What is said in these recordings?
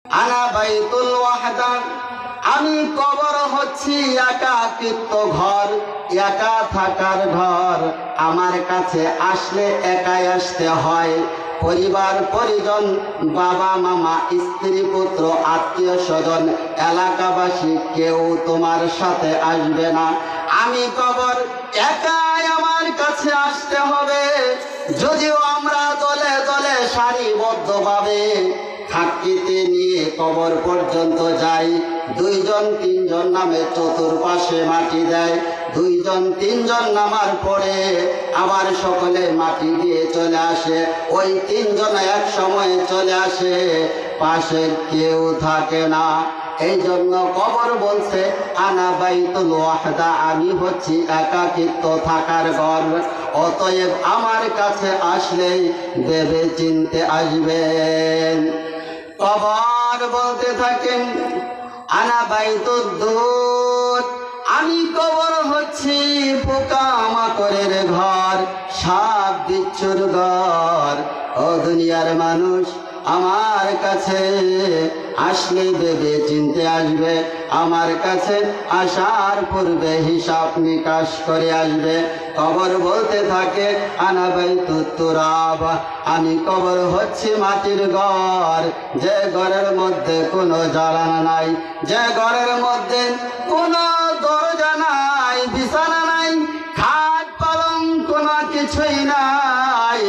আনা বাইতুল ওয়াহদা, আমি কবর হচ্ছি একাকিত্ব ঘর, একা থাকার ঘর। আমার কাছে আসলে একাই আসতে হয়। পরিবার পরিজন, বাবা মামা, স্ত্রী পুত্র, আত্মীয় স্বজন, এলাকাবাসী কেউ তোমার সাথে আসবে না। আমি কবর একাই আমার কাছে আসতে হবে। যদিও আমরা দলে দলে সারিবদ্ধভাবে থাকতে নিয়ে কবর পর্যন্ত যাই, দুইজন তিনজন নামে চতুর্পাশে মাটি দেয়। দুইজন তিনজন নামার পরে আবার সকলে মাটি দিয়ে চলে আসে। ওই তিনজন এক সময় চলে আসে, পাশে কেউ থাকে না। এই জন্য কবর বলছে আনা বাইতুল ওয়াহদা, আমি হচ্ছি একাকিত্ব থাকার ঘর। অতএব আমার কাছে আসলেই ভেবে চিনতে আসবেন। কবর বলতে থাকেন আনা বাইতুদ দুর, আমি কবর হচ্ছি পোকামাকড়ের ঘর, সাপ বিচ্ছুর ঘর। ও দুনিয়ার মানুষ, আমার কাছে আসলে ভেবে চিনতে আসবে। আমার কাছে আসার পূর্বে হিসাব নিকাশ করে আসবে। কবর বলতে থাকে আনা বাইতুত তুরাব, আমি কবর হচ্ছি মাটির ঘর, যে ঘরের মধ্যে কোনো জ্বালানা নাই, যে ঘরের মধ্যে কোনো দরজা নাই, বিছানা নাই, খাট পালং কোনো কিছুই নাই,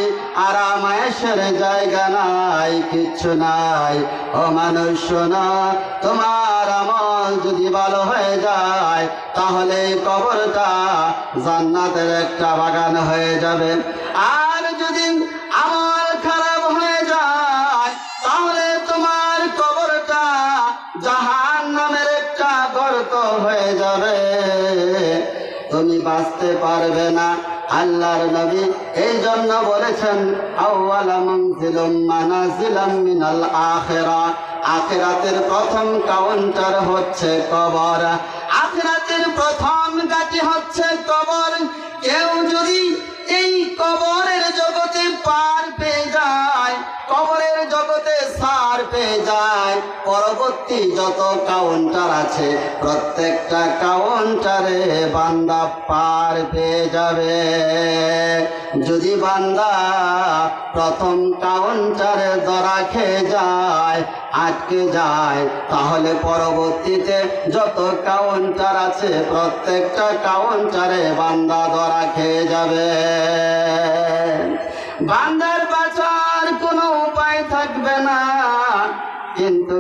আরামায়েশের জায়গা নাই, কিচ্ছু নাই। ও মানুষ শোনো, তোমার আমল যদি ভালো হয়ে যায় তাহলে কবরটা জান্নাতের একটা বাগান হয়ে যাবে। আর যদি আমল খারাপ হয়ে যায় তাহলে তোমার কবরটা জাহান্নামের একটা গর্ত হয়ে যাবে, তুমি বাঁচতে পারবে না। আল্লাহর নবী এই জন্য বলেছেন আউয়ালা মানজিলুম মানাজিলাম মিনাল আখিরা, আখিরাতের প্রথম কাউন্টার হচ্ছে কবর, আখিরাতের প্রথম গাটি হচ্ছে কবর। কেউ যদি এই কবরের জগতে পার পেয়ে যায়, কবরের জগতে সার পেয়ে যায়, পরবর্তী যত কাউন্টার আছে প্রত্যেকটা কাউন্টারে বান্দা পার পেয়ে যাবে। যদি বান্দা প্রথম কাউন্টারে ধরা খেয়ে যায়, আটকে যায়, তাহলে পরবর্তীতে যত কাউন্টার আছে প্রত্যেকটা কাউন্টারে বান্দা ধরা খেয়ে যাবে। বান্দার